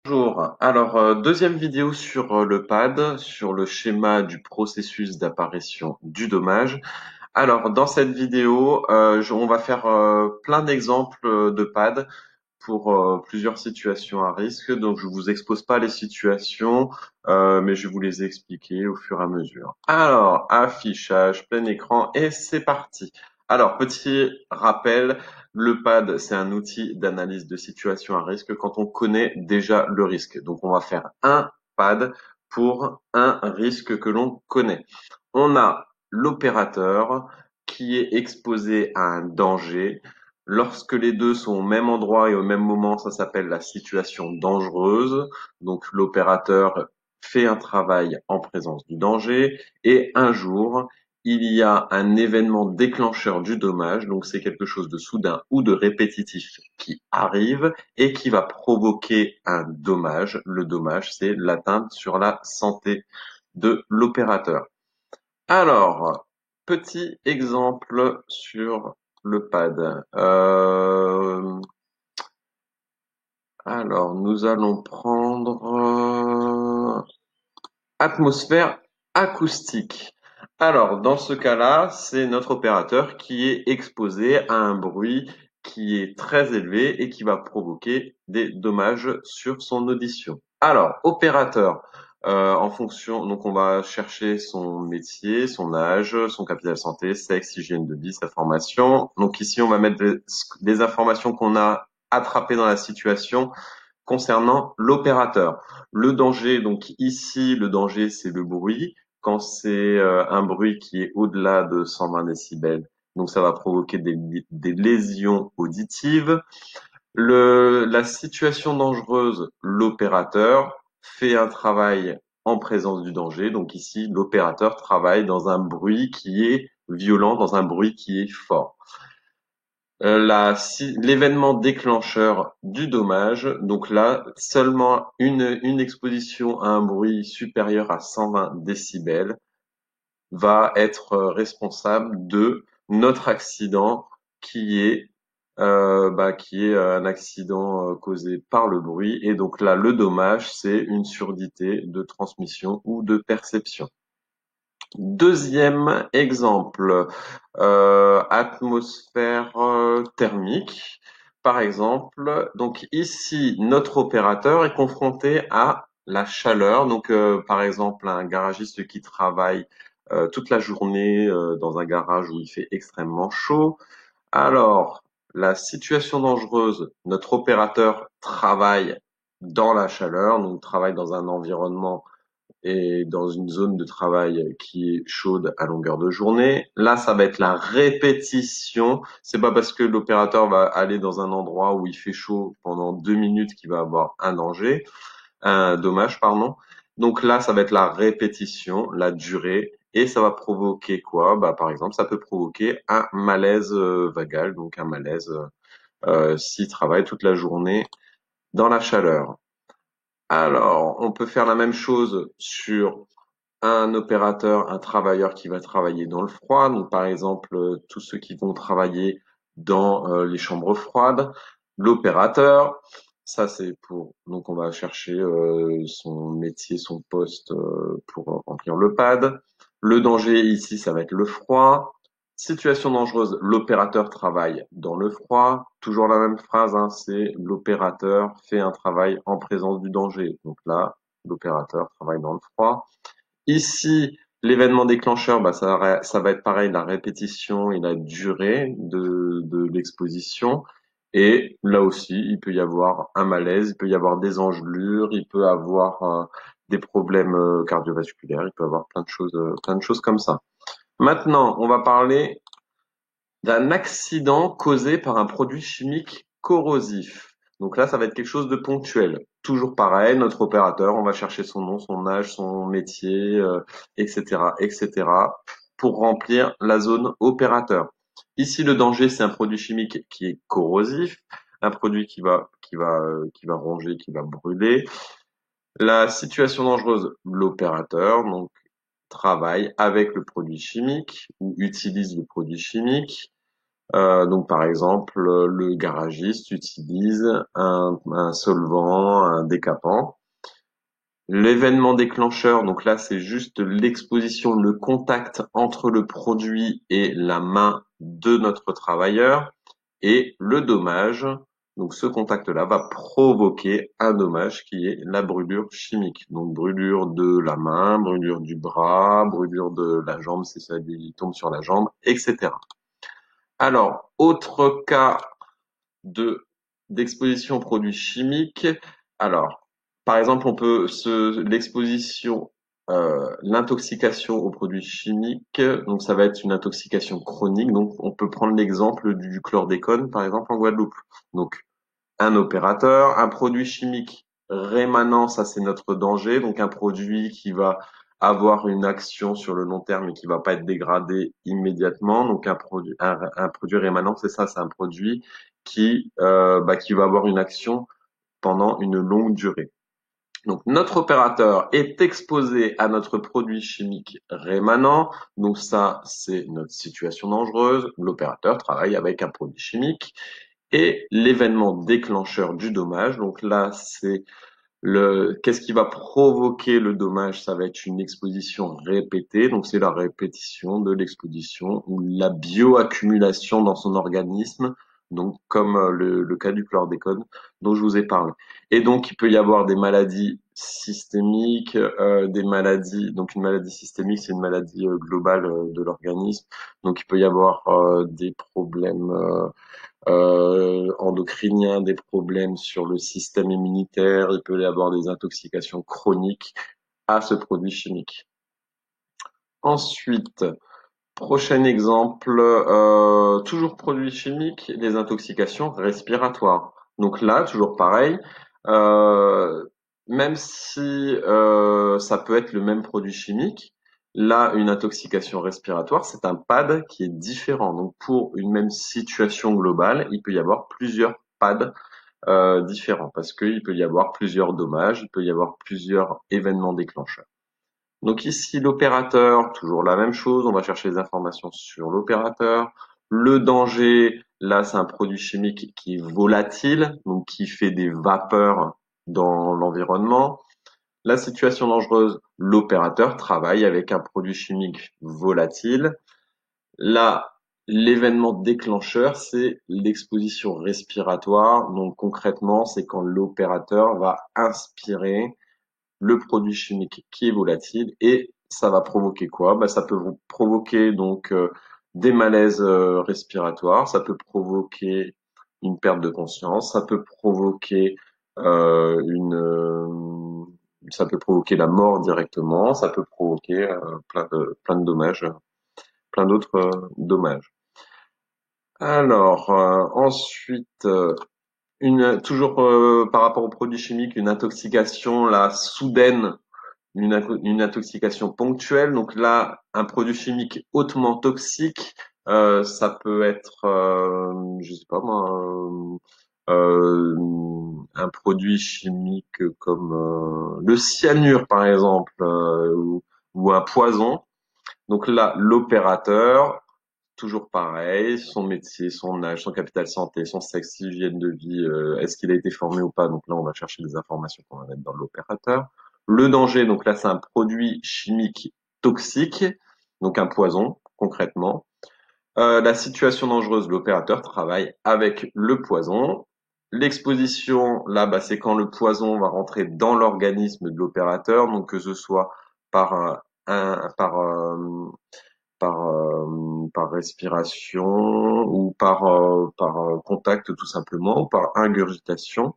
Bonjour. Alors, deuxième vidéo sur le pad, sur le schéma du processus d'apparition du dommage. Alors, dans cette vidéo, on va faire plein d'exemples de pad pour plusieurs situations à risque. Donc, je vous expose pas les situations, mais je vais vous les expliquer au fur et à mesure. Alors, affichage, plein écran, et c'est parti. Alors, petit rappel, le pad, c'est un outil d'analyse de situation à risque quand on connaît déjà le risque. Donc, on va faire un pad pour un risque que l'on connaît. On a l'opérateur qui est exposé à un danger. Lorsque les deux sont au même endroit et au même moment, ça s'appelle la situation dangereuse. Donc l'opérateur fait un travail en présence du danger et un jour, il y a un événement déclencheur du dommage, donc c'est quelque chose de soudain ou de répétitif qui arrive et qui va provoquer un dommage. Le dommage, c'est l'atteinte sur la santé de l'opérateur. Alors, petit exemple sur le pad. Alors, nous allons prendre atmosphère acoustique. Alors, dans ce cas-là, c'est notre opérateur qui est exposé à un bruit qui est très élevé et qui va provoquer des dommages sur son audition. Alors, opérateur, en fonction, donc on va chercher son métier, son âge, son capital santé, sexe, hygiène de vie, sa formation. Donc ici, on va mettre des informations qu'on a attrapées dans la situation concernant l'opérateur. Le danger, donc ici, le danger, c'est le bruit. Quand c'est un bruit qui est au-delà de 120 décibels, donc ça va provoquer des lésions auditives. La situation dangereuse, l'opérateur fait un travail en présence du danger. Donc ici, l'opérateur travaille dans un bruit qui est violent, dans un bruit qui est fort. L'événement déclencheur du dommage, donc là, seulement une exposition à un bruit supérieur à 120 décibels va être responsable de notre accident qui est un accident causé par le bruit. Et donc là, le dommage, c'est une surdité de transmission ou de perception. Deuxième exemple, atmosphère thermique, par exemple. Donc ici, notre opérateur est confronté à la chaleur. Donc, par exemple, un garagiste qui travaille toute la journée dans un garage où il fait extrêmement chaud. Alors, la situation dangereuse, notre opérateur travaille dans la chaleur, donc travaille dans un environnement et dans une zone de travail qui est chaude à longueur de journée. Là, ça va être la répétition. C'est pas parce que l'opérateur va aller dans un endroit où il fait chaud pendant 2 minutes qu'il va avoir un danger, un dommage, pardon. Donc là, ça va être la répétition, la durée, et ça va provoquer quoi? Bah, par exemple, ça peut provoquer un malaise vagal, donc un malaise s'il travaille toute la journée dans la chaleur. Alors, on peut faire la même chose sur un opérateur, un travailleur qui va travailler dans le froid. Donc, par exemple, tous ceux qui vont travailler dans les chambres froides. L'opérateur, ça c'est pour. Donc, on va chercher son métier, son poste pour remplir le pad. Le danger ici, ça va être le froid. Situation dangereuse, l'opérateur travaille dans le froid. Toujours la même phrase, hein, c'est l'opérateur fait un travail en présence du danger. Donc là, l'opérateur travaille dans le froid. Ici, l'événement déclencheur, bah, ça va être pareil, la répétition et la durée de l'exposition. Et là aussi, il peut y avoir un malaise, il peut y avoir des engelures, il peut avoir des problèmes cardiovasculaires, il peut y avoir plein de choses comme ça. Maintenant, on va parler d'un accident causé par un produit chimique corrosif. Donc là, ça va être quelque chose de ponctuel. Toujours pareil, notre opérateur, on va chercher son nom, son âge, son métier, etc., etc., pour remplir la zone opérateur. Ici, le danger, c'est un produit chimique qui est corrosif, un produit qui va ronger, qui va brûler. La situation dangereuse, l'opérateur, donc travaille avec le produit chimique ou utilise le produit chimique. Donc par exemple, le garagiste utilise un solvant, un décapant. L'événement déclencheur, donc là c'est juste l'exposition, le contact entre le produit et la main de notre travailleur. Et le dommage, donc ce contact-là va provoquer un dommage qui est la brûlure chimique. Donc brûlure de la main, brûlure du bras, brûlure de la jambe si ça lui tombe sur la jambe, etc. Alors, autre cas de d'exposition aux produits chimiques. Alors, par exemple, on peut l'exposition, l'intoxication aux produits chimiques. Donc, ça va être une intoxication chronique. Donc, on peut prendre l'exemple du chlordécone, par exemple, en Guadeloupe. Donc, un opérateur, un produit chimique rémanent, ça c'est notre danger. Donc, un produit qui va avoir une action sur le long terme et qui va pas être dégradé immédiatement. Donc un produit rémanent, c'est ça, c'est un produit qui va avoir une action pendant une longue durée. Donc notre opérateur est exposé à notre produit chimique rémanent. Donc ça, c'est notre situation dangereuse. L'opérateur travaille avec un produit chimique et l'événement déclencheur du dommage. Donc là, c'est qu'est-ce qui va provoquer le dommage? Ça va être une exposition répétée, donc c'est la répétition de l'exposition ou la bioaccumulation dans son organisme, donc comme le cas du chlordécone dont je vous ai parlé. Et donc il peut y avoir des maladies systémiques, des maladies. Donc une maladie systémique, c'est une maladie globale de l'organisme. Donc il peut y avoir des problèmes endocriniens, des problèmes sur le système immunitaire, il peut y avoir des intoxications chroniques à ce produit chimique. Ensuite, prochain exemple, toujours produit chimique, les intoxications respiratoires. Donc là, toujours pareil, euh, même si ça peut être le même produit chimique, là, une intoxication respiratoire, c'est un PAD qui est différent. Donc pour une même situation globale, il peut y avoir plusieurs PAD différents parce qu'il peut y avoir plusieurs dommages, il peut y avoir plusieurs événements déclencheurs. Donc ici, l'opérateur, toujours la même chose, on va chercher les informations sur l'opérateur. Le danger, là, c'est un produit chimique qui est volatile, donc qui fait des vapeurs dans l'environnement. La situation dangereuse, l'opérateur travaille avec un produit chimique volatile. Là, l'événement déclencheur, c'est l'exposition respiratoire. Donc concrètement, c'est quand l'opérateur va inspirer le produit chimique qui est volatile et ça va provoquer quoi? Bah, ça peut vous provoquer donc des malaises respiratoires, ça peut provoquer une perte de conscience, ça peut provoquer une ça peut provoquer la mort directement, ça peut provoquer plein de dommages, plein d'autres dommages. Alors ensuite toujours par rapport aux produits chimiques, une intoxication là soudaine, une intoxication ponctuelle. Donc là, un produit chimique hautement toxique, ça peut être, je sais pas moi, un produit chimique comme le cyanure par exemple, ou un poison. Donc là, l'opérateur, toujours pareil, son métier, son âge, son capital santé, son sexe, hygiène de vie, est-ce qu'il a été formé ou pas? Donc là, on va chercher des informations qu'on va mettre dans l'opérateur. Le danger, donc là, c'est un produit chimique toxique, donc un poison, concrètement. La situation dangereuse, l'opérateur travaille avec le poison. L'exposition, là, bah, c'est quand le poison va rentrer dans l'organisme de l'opérateur, donc que ce soit par un- par par respiration ou par contact tout simplement, ou par ingurgitation,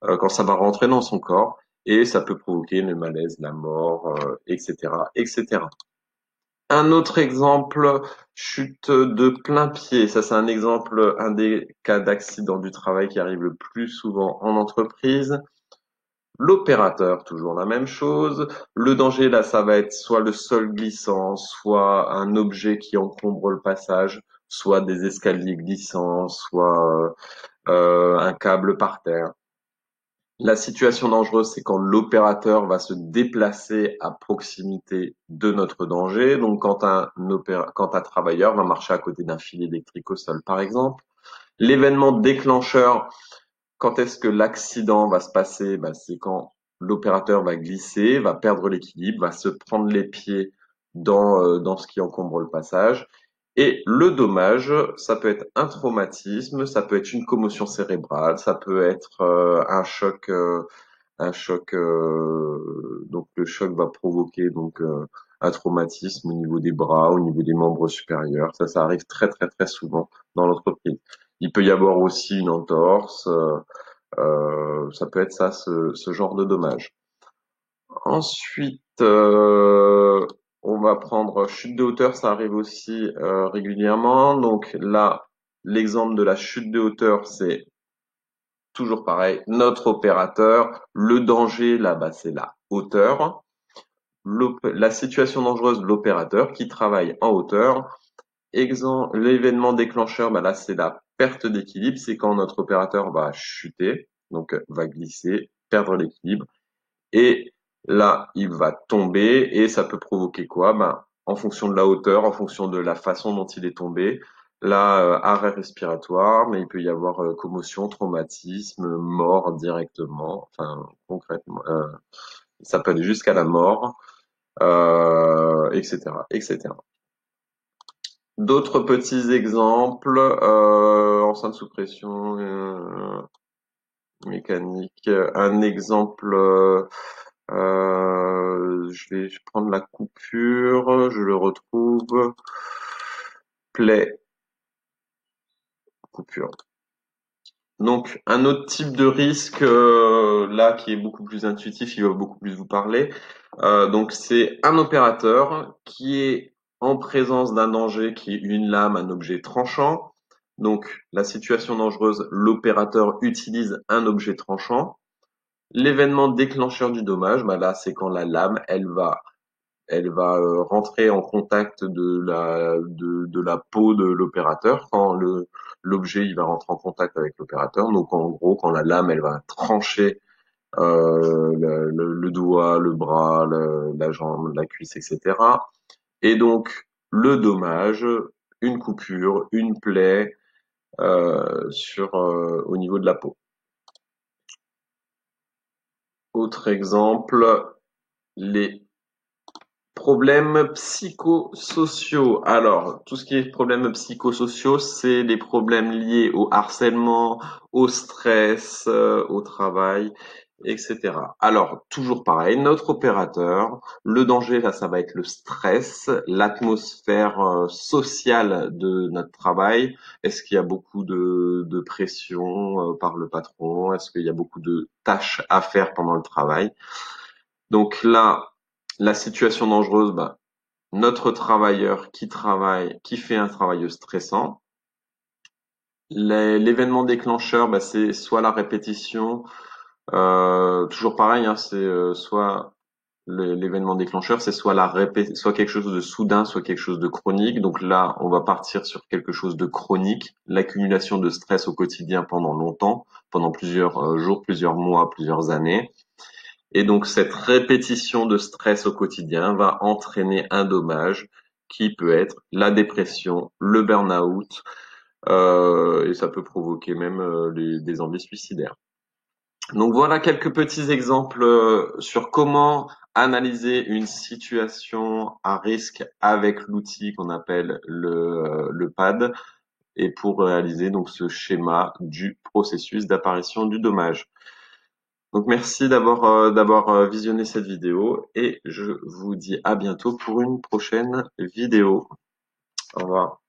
quand ça va rentrer dans son corps, et ça peut provoquer le malaise, la mort, etc., etc. Un autre exemple, chute de plein pied. Ça, c'est un exemple, un des cas d'accident du travail qui arrive le plus souvent en entreprise. L'opérateur, toujours la même chose. Le danger, là, ça va être soit le sol glissant, soit un objet qui encombre le passage, soit des escaliers glissants, soit un câble par terre. La situation dangereuse, c'est quand l'opérateur va se déplacer à proximité de notre danger. Donc, quand un travailleur va marcher à côté d'un fil électrique au sol, par exemple. L'événement déclencheur, quand est-ce que l'accident va se passer? Ben, c'est quand l'opérateur va glisser, va perdre l'équilibre, va se prendre les pieds dans ce qui encombre le passage. Et le dommage, ça peut être un traumatisme, ça peut être une commotion cérébrale, ça peut être donc le choc va provoquer un traumatisme au niveau des bras, au niveau des membres supérieurs. Ça arrive très très très souvent dans l'entreprise. Il peut y avoir aussi une entorse. Ça peut être ça, ce genre de dommage. Ensuite, on va prendre chute de hauteur, ça arrive aussi régulièrement. Donc là, l'exemple de la chute de hauteur, c'est toujours pareil, notre opérateur. Le danger, là-bas, c'est la hauteur. La situation dangereuse, l'opérateur qui travaille en hauteur. L'événement déclencheur, bah là, c'est la perte d'équilibre. C'est quand notre opérateur va chuter, donc va glisser, perdre l'équilibre. Et là, il va tomber et ça peut provoquer quoi? Ben, en fonction de la hauteur, en fonction de la façon dont il est tombé, là, arrêt respiratoire, mais il peut y avoir commotion, traumatisme, mort directement, enfin concrètement, ça peut aller jusqu'à la mort, etc., etc. D'autres petits exemples, enceinte sous pression, mécanique. Un exemple, je vais prendre la coupure, je le retrouve. Plaie, coupure. Donc un autre type de risque là qui est beaucoup plus intuitif, il va beaucoup plus vous parler. Donc c'est un opérateur qui est en présence d'un danger qui est une lame, un objet tranchant. Donc la situation dangereuse, l'opérateur utilise un objet tranchant. L'événement déclencheur du dommage, bah là c'est quand la lame elle va rentrer en contact de la peau de l'opérateur quand l'objet il va rentrer en contact avec l'opérateur. Donc en gros, quand la lame elle va trancher le doigt, le bras, la jambe, la cuisse, etc. Et donc le dommage, une coupure, une plaie au niveau de la peau. Autre exemple, les problèmes psychosociaux. Alors, tout ce qui est problèmes psychosociaux, c'est les problèmes liés au harcèlement, au stress, au travail, etc. Alors, toujours pareil, notre opérateur, le danger, là, ça va être le stress, l'atmosphère sociale de notre travail. Est-ce qu'il y a beaucoup de pression par le patron? Est-ce qu'il y a beaucoup de tâches à faire pendant le travail? Donc là, la situation dangereuse, bah, notre travailleur qui travaille, qui fait un travail stressant. L'événement déclencheur, bah, c'est soit la répétition, toujours pareil, hein, c'est soit l'événement déclencheur, c'est soit quelque chose de soudain, soit quelque chose de chronique. Donc là, on va partir sur quelque chose de chronique, l'accumulation de stress au quotidien pendant longtemps, pendant plusieurs jours, plusieurs mois, plusieurs années. Et donc cette répétition de stress au quotidien va entraîner un dommage qui peut être la dépression, le burn-out, et ça peut provoquer même des envies suicidaires. Donc voilà quelques petits exemples sur comment analyser une situation à risque avec l'outil qu'on appelle le PAD et pour réaliser donc ce schéma du processus d'apparition du dommage. Donc merci d'avoir visionné cette vidéo et je vous dis à bientôt pour une prochaine vidéo. Au revoir.